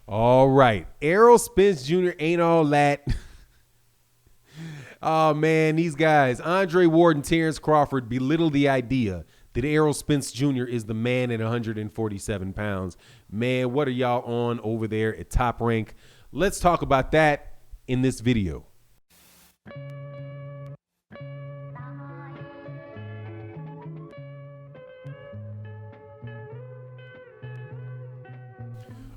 All right. Errol Spence Jr. ain't all that. Oh, man, these guys, Andre Ward and Terence Crawford, belittle the idea that Errol Spence Jr. is the man at 147 pounds. Man, what are y'all on over there at Top Rank? Let's talk about that in this video.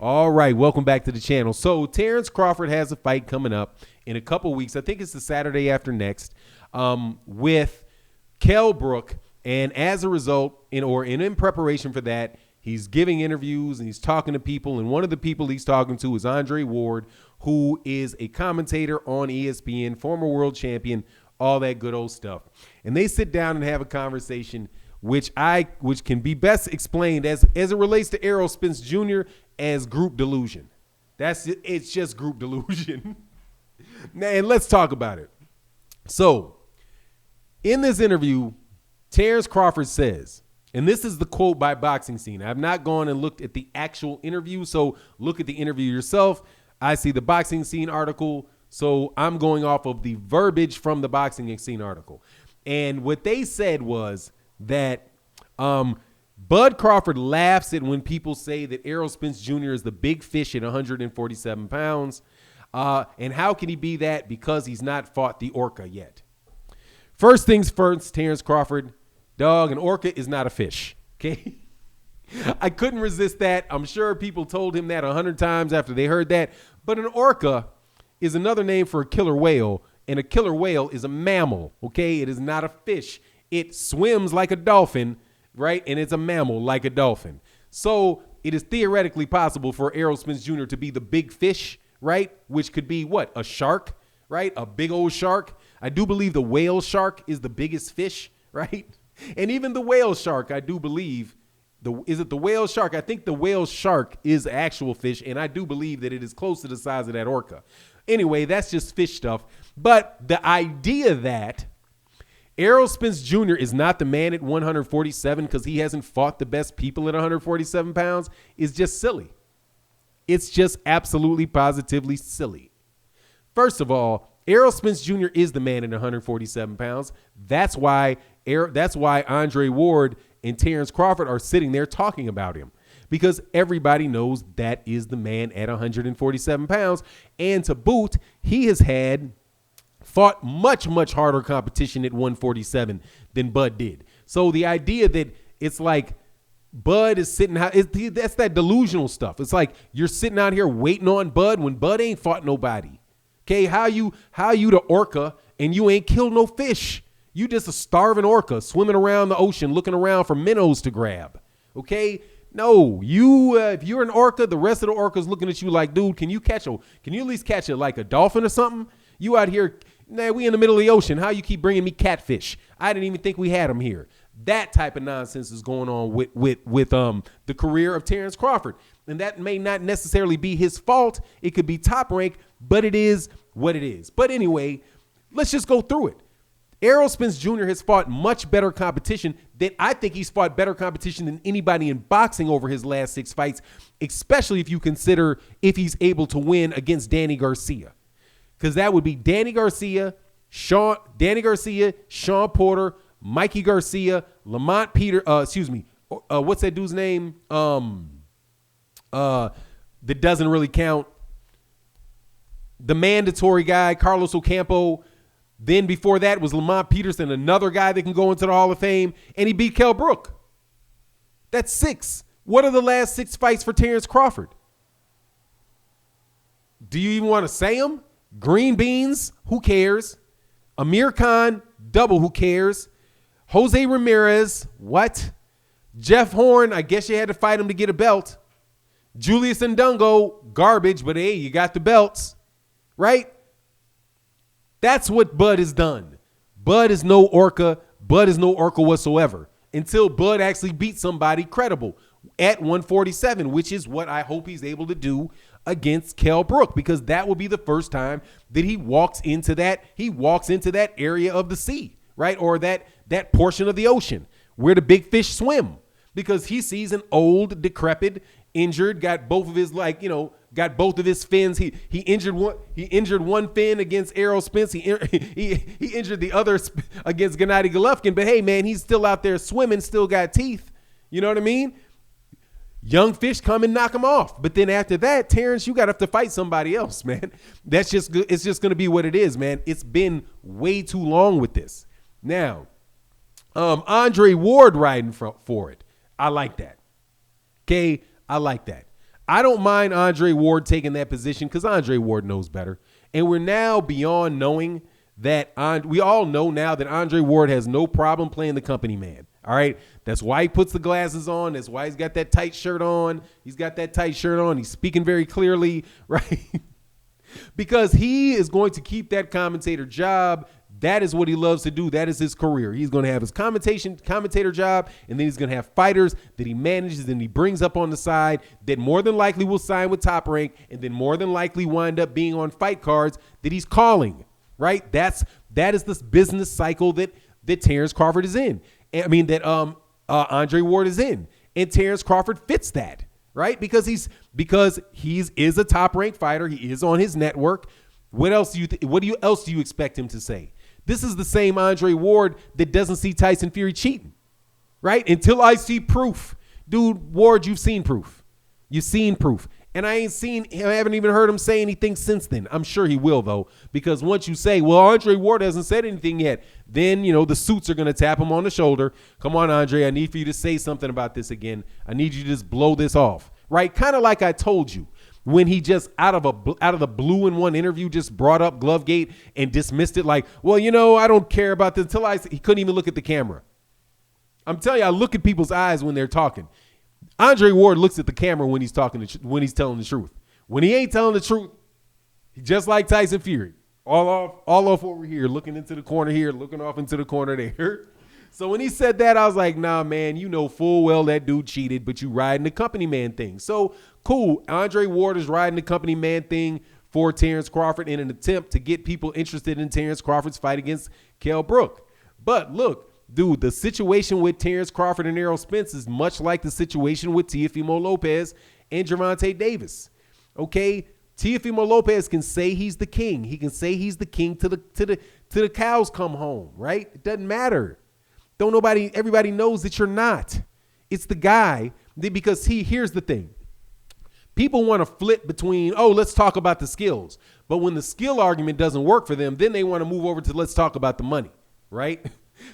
All right, welcome back to the channel. So Terrence Crawford has a fight coming up in a couple weeks. I think it's the Saturday after next with Kell Brook. And as a result, in preparation for that, he's giving interviews and he's talking to people. And one of the people he's talking to is Andre Ward, who is a commentator on ESPN, former world champion, all that good old stuff. And they sit down and have a conversation, which can be best explained as it relates to Errol Spence Jr. as group delusion. It's just group delusion. And let's talk about it. So in this interview, Terrence Crawford says, and this is the quote by Boxing Scene. I've not gone and looked at the actual interview, so look at the interview yourself. I see the Boxing Scene article, so I'm going off of the verbiage from the Boxing Scene article. And what they said was that Bud Crawford laughs at when people say that Errol Spence Jr. is the big fish at 147 pounds. And how can he be that? Because he's not fought the Orca yet. First things first, Terrence Crawford, dog, an orca is not a fish, okay? I couldn't resist that. I'm sure people told him that 100 times after they heard that. But an orca is another name for a killer whale, and a killer whale is a mammal, okay? It is not a fish. It swims like a dolphin, right? And it's a mammal like a dolphin. So it is theoretically possible for Errol Spence Jr. to be the big fish, right? Which could be what? A shark, right? A big old shark. I do believe the whale shark is the biggest fish, right? And even the whale shark, I do believe, is it the whale shark? I think the whale shark is actual fish, and I do believe that it is close to the size of that orca. Anyway, that's just fish stuff. But the idea that Errol Spence Jr. is not the man at 147 because he hasn't fought the best people at 147 pounds is just silly. It's just absolutely positively silly. First of all, Errol Spence Jr. is the man at 147 pounds. That's why Andre Ward and Terrence Crawford are sitting there talking about him, because everybody knows that is the man at 147 pounds. And to boot, he has fought much, much harder competition at 147 than Bud did. So the idea that it's like Bud is sitting out, that's that delusional stuff. It's like you're sitting out here waiting on Bud when Bud ain't fought nobody. Okay, how you the orca and you ain't killed no fish? You just a starving orca swimming around the ocean looking around for minnows to grab. Okay, no, if you're an orca, the rest of the orcas looking at you like, dude, can you at least catch like a dolphin or something? You out here, we in the middle of the ocean. How you keep bringing me catfish? I didn't even think we had them here. That type of nonsense is going on with the career of Terrence Crawford. And that may not necessarily be his fault. It could be Top Rank, but it is what it is. But anyway, let's just go through it. Errol Spence Jr. has fought much better competition. I think he's fought better competition than anybody in boxing over his last 6 fights, especially if you consider if he's able to win against Danny Garcia. Because that would be Danny Garcia, Sean Porter, Mikey Garcia, Lamont Peter, what's that dude's name? That doesn't really count. The mandatory guy, Carlos Ocampo. Then before that was Lamont Peterson, another guy that can go into the Hall of Fame, and he beat Kell Brook. That's 6. What are the last 6 fights for Terrence Crawford? Do you even want to say them? Green Beans, who cares? Amir Khan, double, who cares? Jose Ramirez, what? Jeff Horn, I guess you had to fight him to get a belt. Julius Ndungo, garbage, but hey, you got the belts, right? That's what Bud has done. Bud is no orca. Bud is no orca whatsoever until Bud actually beats somebody credible at 147, which is what I hope he's able to do against Kell Brook, because that will be the first time that he walks into that area of the sea, right? Or that portion of the ocean where the big fish swim, because he sees an old, decrepit injured, got both of his got both of his fins. He injured one fin against Errol Spence. He injured the other against Gennady Golovkin. But hey, man, he's still out there swimming, still got teeth. You know what I mean? Young fish come and knock him off. But then after that, Terrence, you got to have to fight somebody else, man. It's just going to be what it is, man. It's been way too long with this. Now, Andre Ward riding for it. I like that. Okay, I like that. I don't mind Andre Ward taking that position because Andre Ward knows better. And we're now beyond knowing that we all know now that Andre Ward has no problem playing the company man. All right. That's why he puts the glasses on. That's why he's got that tight shirt on. He's got that tight shirt on. He's speaking very clearly, right? Because he is going to keep that commentator job. That is what he loves to do. That is his career. He's going to have his commentator job, and then he's going to have fighters that he manages and he brings up on the side that more than likely will sign with Top Rank and then more than likely wind up being on fight cards that he's calling, right? That is this business cycle that Terrence Crawford is in. That Andre Ward is in, and Terrence Crawford fits that, right? Because he is a top ranked fighter. He is on his network. What else do you expect him to say? This is the same Andre Ward that doesn't see Tyson Fury cheating, right? Until I see proof, dude. Ward, you've seen proof. You've seen proof. And I haven't even heard him say anything since then. I'm sure he will, though, because once you say, well, Andre Ward hasn't said anything yet, then, the suits are going to tap him on the shoulder. Come on, Andre, I need for you to say something about this again. I need you to just blow this off, right? Kind of like I told you when he just out of the blue in one interview just brought up Glovegate and dismissed it like, well, I don't care about this he couldn't even look at the camera. I'm telling you, I look at people's eyes when they're talking. Andre Ward looks at the camera when he's telling the truth. When he ain't telling the truth, he just like Tyson Fury, all off over here, looking into the corner here, looking off into the corner there. So when he said that, I was like, nah, man, you know full well that dude cheated, but you riding the company man thing. So cool. Andre Ward is riding the company man thing for Terrence Crawford in an attempt to get people interested in Terrence Crawford's fight against Kell Brook. But look, dude, the situation with Terrence Crawford and Errol Spence is much like the situation with Teofimo Lopez and Gervonta Davis. Okay, Teofimo Lopez can say he's the king. He can say he's the king to the cows come home, right? It doesn't matter. Everybody knows that you're not. It's the guy because here's the thing. People want to flip between, let's talk about the skills. But when the skill argument doesn't work for them, then they want to move over to let's talk about the money, right?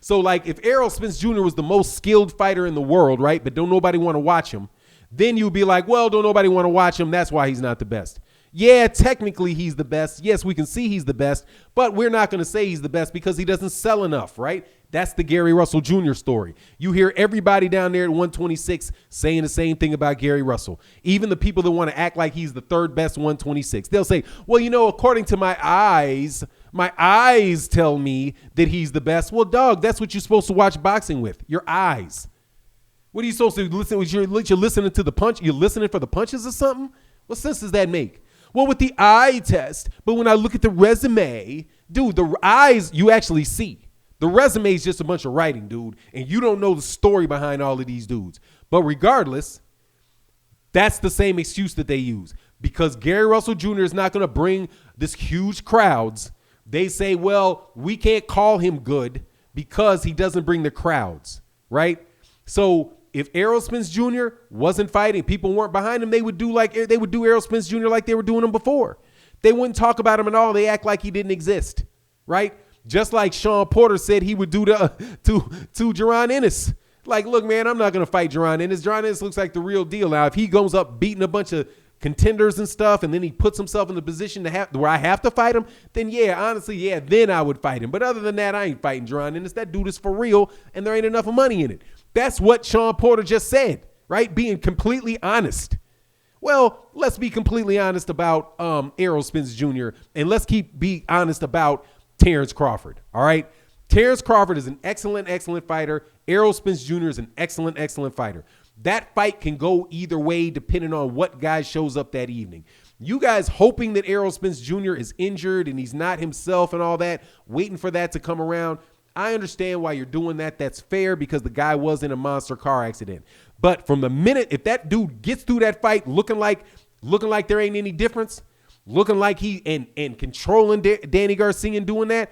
So like if Errol Spence Jr. was the most skilled fighter in the world, right, but don't nobody want to watch him, then you'd be like, well, don't nobody want to watch him. That's why he's not the best. Yeah, technically he's the best. Yes, we can see he's the best, but we're not going to say he's the best because he doesn't sell enough, right? That's the Gary Russell Jr. story. You hear everybody down there at 126 saying the same thing about Gary Russell. Even the people that want to act like he's the third best 126. They'll say, well, according to my eyes tell me that he's the best. Well, dog, that's what you're supposed to watch boxing with, your eyes. What are you supposed to listen with? You're listening to the punch. You're listening for the punches or something? What sense does that make? Well, with the eye test, but when I look at the resume, dude, the eyes you actually see. The resume is just a bunch of writing, dude, and you don't know the story behind all of these dudes. But regardless, that's the same excuse that they use. Because Gary Russell Jr. is not going to bring this huge crowds. They say, well, we can't call him good because he doesn't bring the crowds, right? So if Errol Spence Jr. wasn't fighting, people weren't behind him, they would do Errol Spence Jr. like they were doing him before. They wouldn't talk about him at all. They act like he didn't exist, right? Just like Sean Porter said he would do to Jaron Ennis. Like, look, man, I'm not going to fight Jaron Ennis. Jaron Ennis looks like the real deal. Now, if he goes up beating a bunch of contenders and stuff, and then he puts himself in the position where I have to fight him, then then I would fight him. But other than that, I ain't fighting Jaron Ennis. That dude is for real, and there ain't enough money in it. That's what Sean Porter just said, right? Being completely honest. Well, let's be completely honest about Errol Spence Jr., and let's be honest about Terrence Crawford, all right? Terrence Crawford is an excellent, excellent fighter. Errol Spence Jr. is an excellent, excellent fighter. That fight can go either way depending on what guy shows up that evening. You guys hoping that Errol Spence Jr. is injured and he's not himself and all that, waiting for that to come around. I understand why you're doing that. That's fair because the guy was in a monster car accident. But from the minute, if that dude gets through that fight looking like there ain't any difference, looking like he and controlling Danny Garcia and doing that,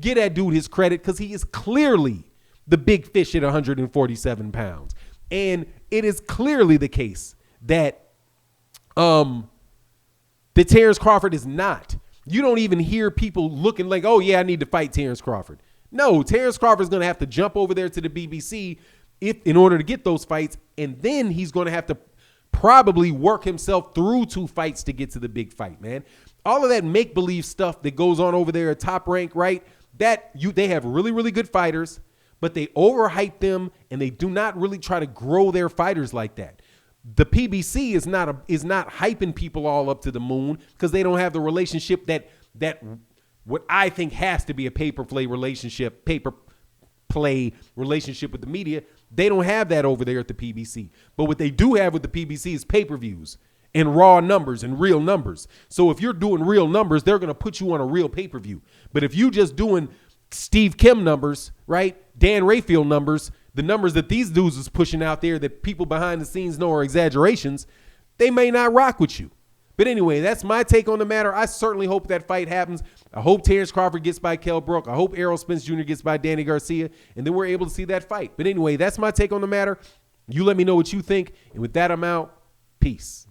get that dude his credit, because he is clearly the big fish at 147 pounds. And it is clearly the case that Terrence Crawford is not. You don't even hear people looking like, oh, yeah, I need to fight Terrence Crawford. No, Terrence Crawford is going to have to jump over there to the BBC in order to get those fights, and then he's going to have to probably work himself through 2 fights to get to the big fight, man. All of that make-believe stuff that goes on over there at Top Rank, right? They have really, really good fighters, but they overhype them, and they do not really try to grow their fighters like that. The PBC is not hyping people all up to the moon because they don't have the relationship that what I think has to be a pay per play relationship with the media. They don't have that over there at the PBC. But what they do have with the PBC is pay-per-views and raw numbers and real numbers. So if you're doing real numbers, they're going to put you on a real pay-per-view. But if you just doing Steve Kim numbers, right? Dan Rayfield numbers, the numbers that these dudes is pushing out there that people behind the scenes know are exaggerations, they may not rock with you. But anyway, that's my take on the matter. I certainly hope that fight happens. I hope Terrence Crawford gets by Kell Brook. I hope Errol Spence Jr. gets by Danny Garcia, and then we're able to see that fight. But anyway, that's my take on the matter. You let me know what you think. And with that, I'm out. Peace.